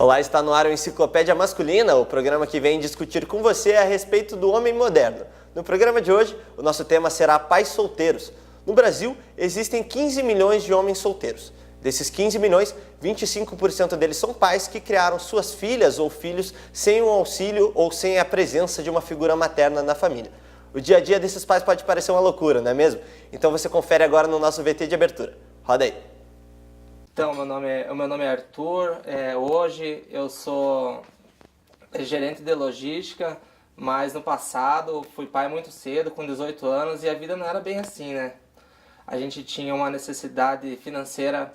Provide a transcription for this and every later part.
Olá, está no ar o Enciclopédia Masculina, o programa que vem discutir com você a respeito do homem moderno. No programa de hoje, o nosso tema será pais solteiros. No Brasil, existem 15 milhões de homens solteiros. Desses 15 milhões, 25% deles são pais que criaram suas filhas ou filhos sem o auxílio ou sem a presença de uma figura materna na família. O dia a dia desses pais pode parecer uma loucura, não é mesmo? Então você confere agora no nosso VT de abertura. Roda aí. Então, meu nome é Arthur, hoje eu sou gerente de logística, mas no passado fui pai muito cedo, com 18 anos, e a vida não era bem assim, né? A gente tinha uma necessidade financeira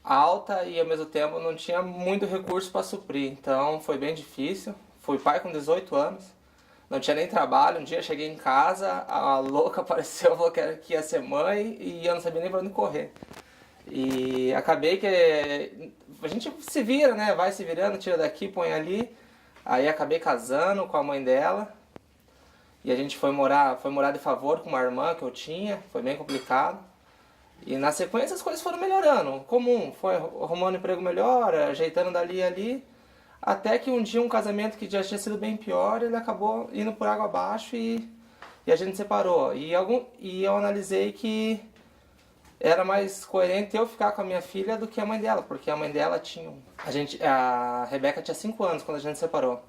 alta e ao mesmo tempo não tinha muito recurso para suprir, então foi bem difícil. Fui pai com 18 anos, não tinha nem trabalho, um dia cheguei em casa, a louca apareceu, falou que ia ser mãe e eu não sabia nem para onde correr. E acabei que a gente se vira, né? Vai se virando, tira daqui, põe ali. Aí acabei casando com a mãe dela. E a gente foi morar de favor com uma irmã que eu tinha. Foi bem complicado. E na sequência as coisas foram melhorando. Comum, foi arrumando um emprego melhor, ajeitando dali e ali. Até que um dia um casamento que já tinha sido bem pior, ele acabou indo por água abaixo e a gente separou. E eu analisei que era mais coerente eu ficar com a minha filha do que a mãe dela, porque a mãe dela tinha... A Rebeca tinha 5 anos quando a gente separou.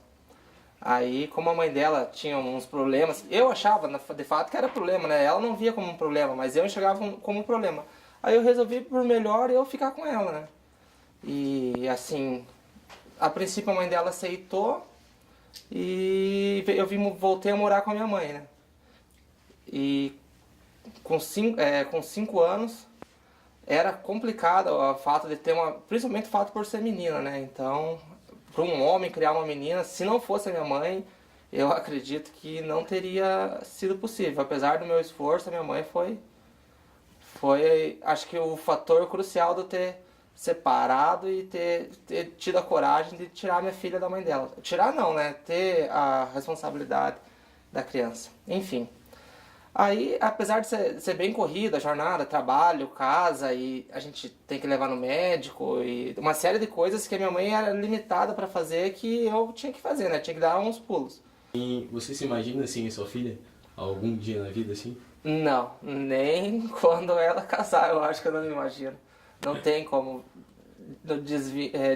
Aí, como a mãe dela tinha uns problemas, eu achava, de fato, que era problema, né? Ela não via como um problema, mas eu enxergava como um problema. Aí eu resolvi, por melhor, eu ficar com ela, né? E, assim, a princípio a mãe dela aceitou e voltei a morar com a minha mãe, né? E com 5 anos era complicado o fato de ter principalmente o fato por ser menina, né? Então, para um homem criar uma menina, se não fosse a minha mãe, eu acredito que não teria sido possível. Apesar do meu esforço, a minha mãe foi acho que o fator crucial de eu ter separado e ter tido a coragem de tirar minha filha da mãe dela. Tirar não, né? Ter a responsabilidade da criança. Enfim. Aí, apesar de ser bem corrida a jornada, trabalho, casa, e a gente tem que levar no médico, e uma série de coisas que a minha mãe era limitada para fazer que eu tinha que fazer, né? Tinha que dar uns pulos. E você se imagina, assim, em sua filha, algum dia na vida, assim? Não, nem quando ela casar, eu acho que eu não me imagino. Não tem como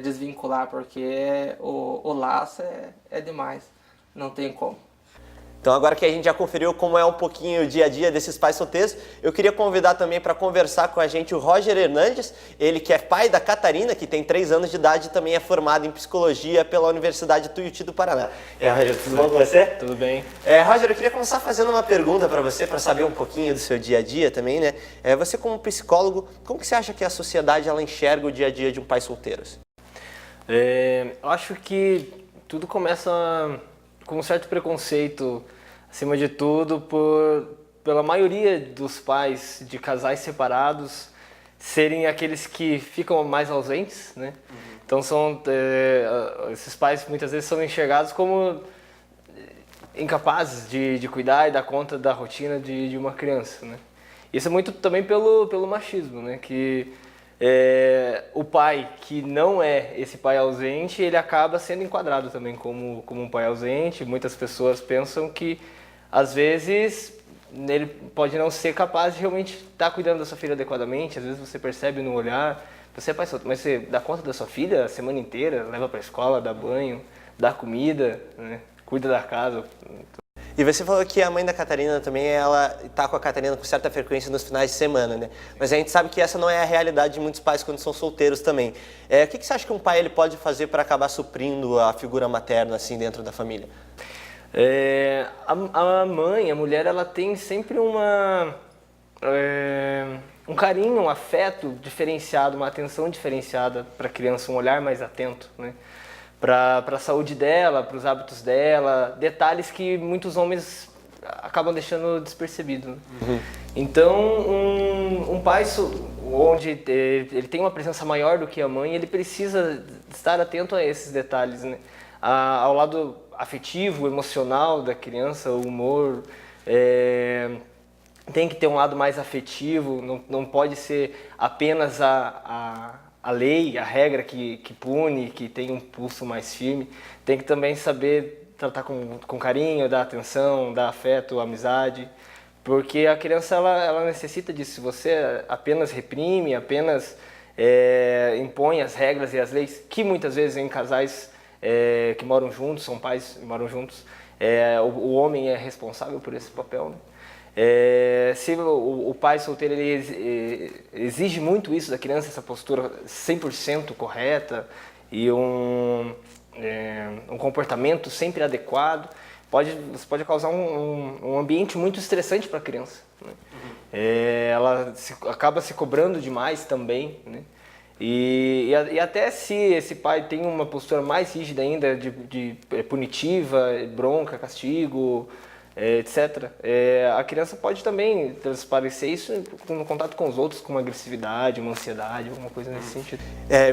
desvincular, porque o laço é demais. Não tem como. Então agora que a gente já conferiu como é um pouquinho o dia a dia desses pais solteiros, eu queria convidar também para conversar com a gente o Roger Hernandes, ele que é pai da Catarina, que tem 3 anos de idade e também é formado em psicologia pela Universidade Tuiuti do Paraná. Roger, tudo bom com você? Tudo bem. Roger, eu queria começar fazendo uma pergunta para você, para saber um pouquinho do seu dia a dia também, né? Você como psicólogo, como que você acha que a sociedade ela enxerga o dia a dia de um pai solteiro? Eu acho que tudo começa com um certo preconceito, acima de tudo, pela maioria dos pais de casais separados serem aqueles que ficam mais ausentes, né? Então esses pais muitas vezes são enxergados como incapazes de cuidar e dar conta da rotina de uma criança, né? Isso é muito também pelo machismo, né? Que o pai que não é esse pai ausente, ele acaba sendo enquadrado também como um pai ausente. Muitas pessoas pensam que, às vezes, ele pode não ser capaz de realmente estar cuidando da sua filha adequadamente. Às vezes você percebe no olhar, você é pai solteiro, mas você dá conta da sua filha a semana inteira, leva para a escola, dá banho, dá comida, né? Cuida da casa. E você falou que a mãe da Catarina também, ela está com a Catarina com certa frequência nos finais de semana, né? Mas a gente sabe que essa não é a realidade de muitos pais quando são solteiros também. O que você acha que um pai ele pode fazer para acabar suprindo a figura materna assim dentro da família? A mãe, a mulher, ela tem sempre um carinho, um afeto diferenciado, uma atenção diferenciada para a criança, um olhar mais atento, né? Para a saúde dela, para os hábitos dela, detalhes que muitos homens acabam deixando despercebido, né? Uhum. Então, um pai onde ele tem uma presença maior do que a mãe, ele precisa estar atento a esses detalhes, né? Ao lado afetivo, emocional da criança, o humor, tem que ter um lado mais afetivo, não pode ser apenas a lei, a regra que pune, que tem um pulso mais firme, tem que também saber tratar com carinho, dar atenção, dar afeto, amizade, porque a criança ela necessita disso. Se você apenas reprime, apenas impõe as regras e as leis, que muitas vezes em casais que moram juntos, são pais que moram juntos, o homem é responsável por esse papel, né? Se o pai solteiro ele exige muito isso da criança, essa postura 100% correta e um comportamento sempre adequado, pode causar um ambiente muito estressante para a criança, né? Ela acaba se cobrando demais também, né? E até se esse pai tem uma postura mais rígida ainda, de punitiva, bronca, castigo, etc., a criança pode também transparecer isso no contato com os outros, com uma agressividade, uma ansiedade, alguma coisa nesse sentido.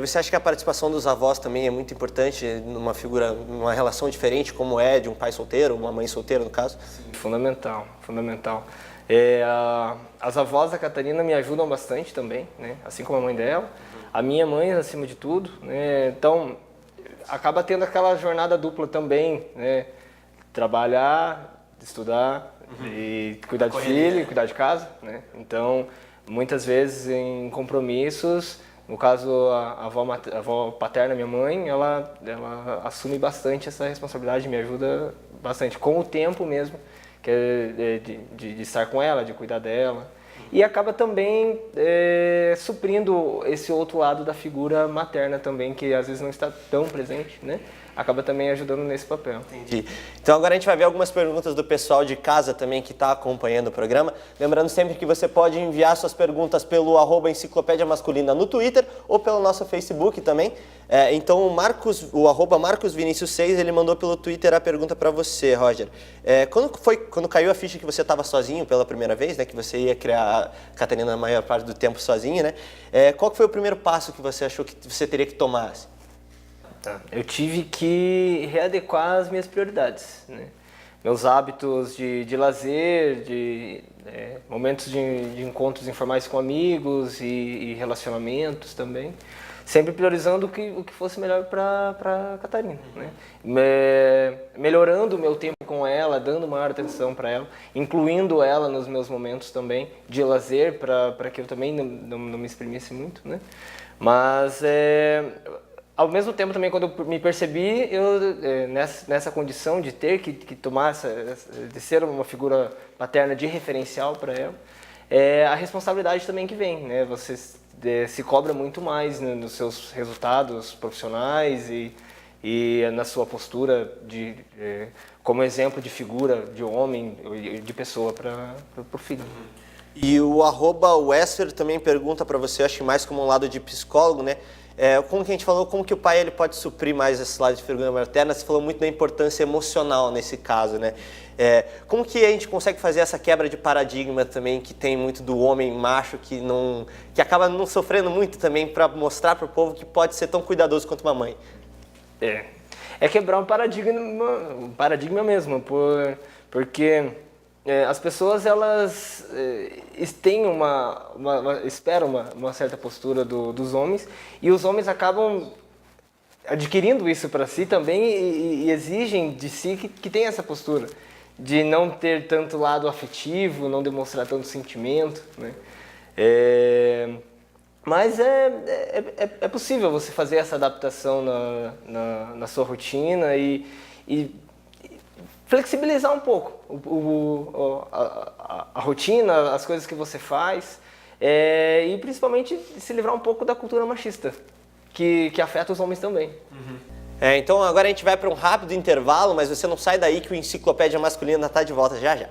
Você acha que a participação dos avós também é muito importante numa figura, numa relação diferente, como é de um pai solteiro, uma mãe solteira, no caso? Fundamental, fundamental. As avós da Catarina me ajudam bastante também, né? Assim como a mãe dela. A minha mãe, acima de tudo, né? Então, acaba tendo aquela jornada dupla também, né? Trabalhar, estudar e cuidar de filho, cuidar de casa, né? Então, muitas vezes em compromissos, no caso a avó paterna, minha mãe, ela assume bastante essa responsabilidade, me ajuda bastante com o tempo mesmo, que é de estar com ela, de cuidar dela. E acaba também suprindo esse outro lado da figura materna também, que às vezes não está tão presente, né? Acaba também ajudando nesse papel. Entendi. Então agora a gente vai ver algumas perguntas do pessoal de casa também que está acompanhando o programa. Lembrando sempre que você pode enviar suas perguntas pelo @Enciclopédia Masculina no Twitter ou pelo nosso Facebook também. Então o @MarcosVinicius6, ele mandou pelo Twitter a pergunta para você, Roger. Quando caiu a ficha que você estava sozinho pela primeira vez, né, que você ia criar a Catarina a maior parte do tempo sozinha, né? Qual que foi o primeiro passo que você achou que você teria que tomar? Assim? Eu tive que readequar as minhas prioridades, né? Meus hábitos de lazer, de momentos de encontros informais com amigos e relacionamentos também, sempre priorizando o que fosse melhor para Catarina, né? Melhorando o meu tempo com ela, dando maior atenção para ela, incluindo ela nos meus momentos também de lazer, para que eu também não me exprimisse muito, né? Mas ao mesmo tempo também, quando eu me percebi, nessa condição de ter que tomar de ser uma figura paterna de referencial para ela, a responsabilidade também que vem, né? Você se cobra muito mais, né, nos seus resultados profissionais e na sua postura como exemplo de figura, de homem, de pessoa para o filho. E o @Wesfer também pergunta para você, acho que mais como um lado de psicólogo, né? Como que a gente falou, como que o pai ele pode suprir mais esse lado de figura materna? Você falou muito da importância emocional nesse caso, né? Como que a gente consegue fazer essa quebra de paradigma também, que tem muito do homem macho, que acaba não sofrendo muito também, para mostrar para o povo que pode ser tão cuidadoso quanto uma mãe? É quebrar um paradigma mesmo, porque as pessoas elas têm esperam uma certa postura dos homens, e os homens acabam adquirindo isso para si também e exigem de si que tenha essa postura de não ter tanto lado afetivo, não demonstrar tanto sentimento, né? Mas é possível você fazer essa adaptação na sua rotina e flexibilizar um pouco a rotina, as coisas que você faz, e principalmente se livrar um pouco da cultura machista, que afeta os homens também. Então agora a gente vai para um rápido intervalo, mas você não sai daí que o Enciclopédia Masculina está de volta já já.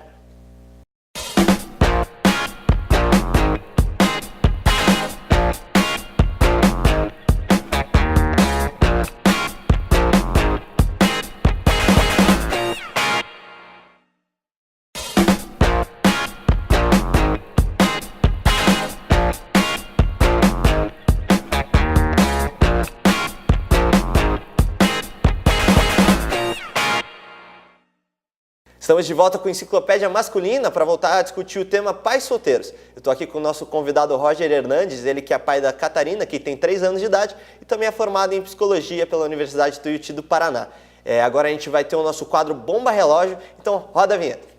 Estamos de volta com Enciclopédia Masculina para voltar a discutir o tema pais solteiros. Eu estou aqui com o nosso convidado Roger Hernandes, ele que é pai da Catarina, que tem 3 anos de idade e também é formado em Psicologia pela Universidade Tuiuti do Paraná. Agora a gente vai ter o nosso quadro Bomba Relógio, então roda a vinheta.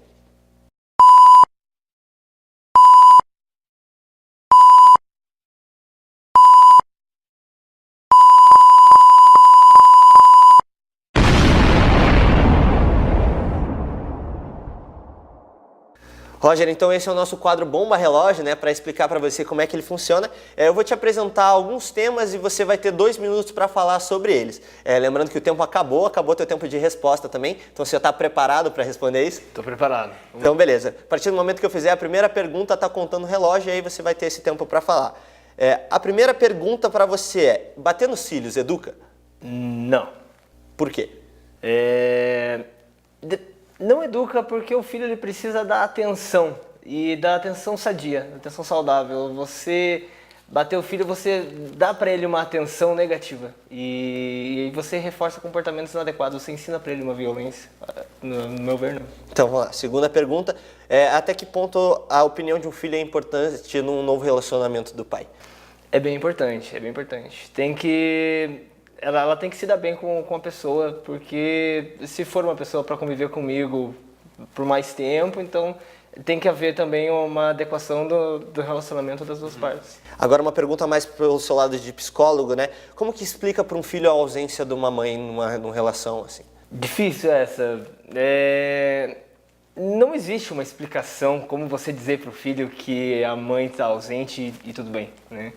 Roger, então esse é o nosso quadro Bomba Relógio, né, para explicar para você como é que ele funciona. Eu vou te apresentar alguns temas e você vai ter 2 minutos para falar sobre eles. Lembrando que o tempo acabou teu tempo de resposta também, então você já está preparado para responder isso? Estou preparado. Então beleza, a partir do momento que eu fizer a primeira pergunta, está contando o relógio e aí você vai ter esse tempo para falar. A primeira pergunta para você é, bater nos cílios educa? Não. Por quê? Não educa porque o filho ele precisa da atenção e da atenção sadia, da atenção saudável. Você bater o filho, você dá para ele uma atenção negativa e você reforça comportamentos inadequados, você ensina para ele uma violência. No meu ver, não. Então vamos lá, segunda pergunta, até que ponto a opinião de um filho é importante num novo relacionamento do pai? É bem importante, é bem importante. Ela tem que se dar bem com a pessoa, porque se for uma pessoa para conviver comigo por mais tempo, então tem que haver também uma adequação do relacionamento das duas partes. Agora uma pergunta mais pelo seu lado de psicólogo, né? Como que explica para um filho a ausência de uma mãe numa relação assim? Difícil essa. Não existe uma explicação como você dizer para o filho que a mãe está ausente e tudo bem, né?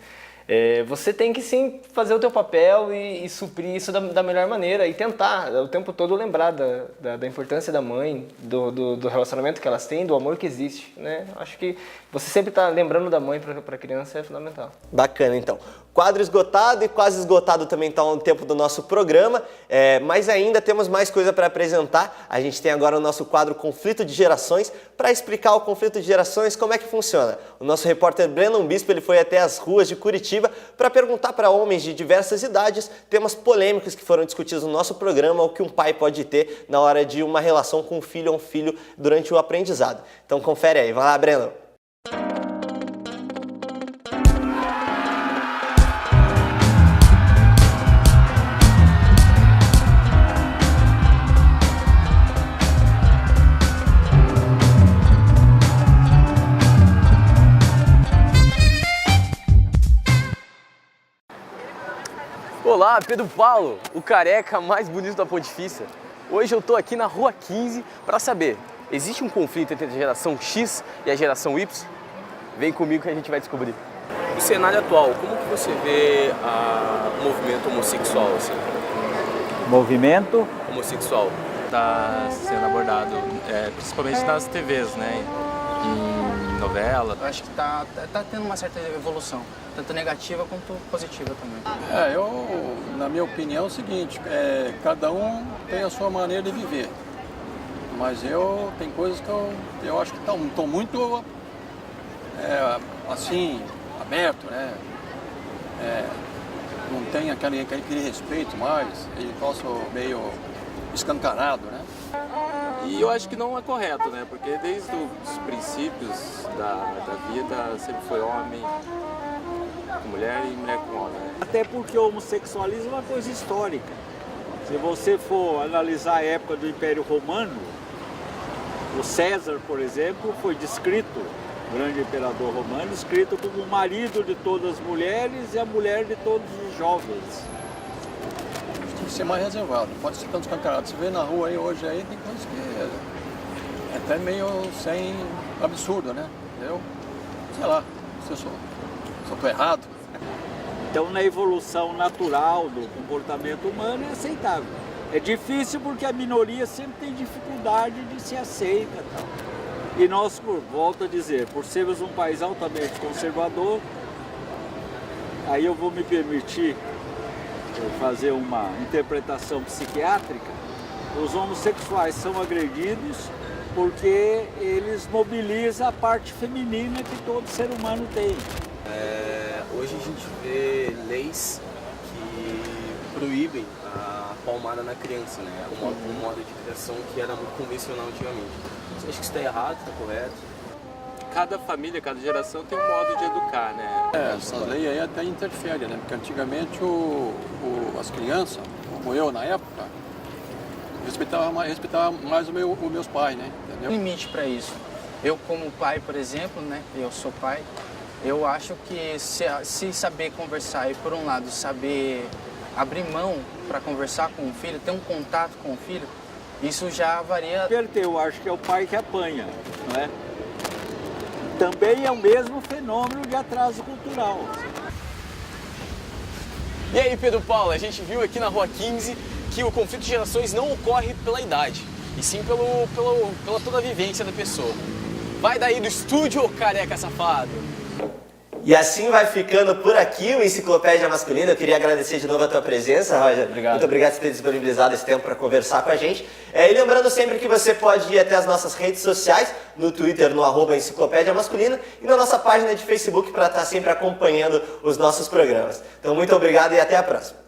Você tem que sim fazer o teu papel e suprir isso da melhor maneira e tentar o tempo todo lembrar da importância da mãe, do relacionamento que elas têm, do amor que existe, né? Acho que você sempre está lembrando da mãe para a criança é fundamental. Bacana, então. Quadro esgotado e quase esgotado também está o tempo do nosso programa, mas ainda temos mais coisa para apresentar. A gente tem agora o nosso quadro Conflito de Gerações. Para explicar o conflito de gerações, como é que funciona? O nosso repórter Breno Bispo ele foi até as ruas de Curitiba para perguntar para homens de diversas idades temas polêmicos que foram discutidos no nosso programa, o que um pai pode ter na hora de uma relação com um filho ou um filho durante o aprendizado. Então confere aí, vai lá, Breno. Olá, Pedro Paulo, o careca mais bonito da Pontifícia. Hoje eu estou aqui na Rua 15 para saber, existe um conflito entre a geração X e a geração Y? Vem comigo que a gente vai descobrir. No cenário atual, como que você vê o movimento homossexual, assim? Movimento Homossexual. Está sendo abordado, principalmente nas TVs, né? Em novela. Eu acho que tá tendo uma certa evolução, tanto negativa quanto positiva também. Na minha opinião, é o seguinte, cada um tem a sua maneira de viver. Mas tem coisas que eu acho que estão muito, assim, aberto, né? Não tem aquele respeito mais, ele possa meio escancarado, né? E eu acho que não é correto, né? Porque desde os princípios da vida sempre foi homem com mulher e mulher com homem. Né? Até porque o homossexualismo é uma coisa histórica. Se você for analisar a época do Império Romano, o César, por exemplo, foi descrito, o grande imperador romano, descrito como o marido de todas as mulheres e a mulher de todos os jovens. Tem que ser mais reservado, não pode ser tão escancarado. Você vê na rua aí hoje aí, tem coisas que é até meio sem absurdo, né? Entendeu? Sei lá, se eu estou errado. Então, na evolução natural do comportamento humano é aceitável. É difícil porque a minoria sempre tem dificuldade de se aceita e tal. E nós, volto a dizer, por sermos um país altamente conservador, aí eu vou me permitir fazer uma interpretação psiquiátrica, os homossexuais são agredidos porque eles mobilizam a parte feminina que todo ser humano tem. Hoje a gente vê leis que proíbem a palmada na criança, né? Um modo de criação que era muito convencional antigamente. Você acha que isso está errado, está correto? Cada família, cada geração tem um modo de educar, né? Essa lei aí até interfere, né? Porque antigamente as crianças, como eu na época, respeitava mais os meus pais, né? Entendeu? Limite para isso. Eu como pai, por exemplo, né? Eu sou pai. Eu acho que se saber conversar e, por um lado, saber abrir mão para conversar com o filho, ter um contato com o filho, isso já varia. Eu acho que é o pai que apanha, não é? Também é o mesmo fenômeno de atraso cultural. E aí, Pedro Paulo, a gente viu aqui na Rua 15 que o conflito de gerações não ocorre pela idade, e sim pela toda a vivência da pessoa. Vai daí do estúdio, careca safado! E assim vai ficando por aqui o Enciclopédia Masculina. Eu queria agradecer de novo a tua presença, Roger. Obrigado. Muito obrigado por ter disponibilizado esse tempo para conversar com a gente. E lembrando sempre que você pode ir até as nossas redes sociais, no Twitter, no @Enciclopédia Masculina, e na nossa página de Facebook para estar sempre acompanhando os nossos programas. Então, muito obrigado e até a próxima.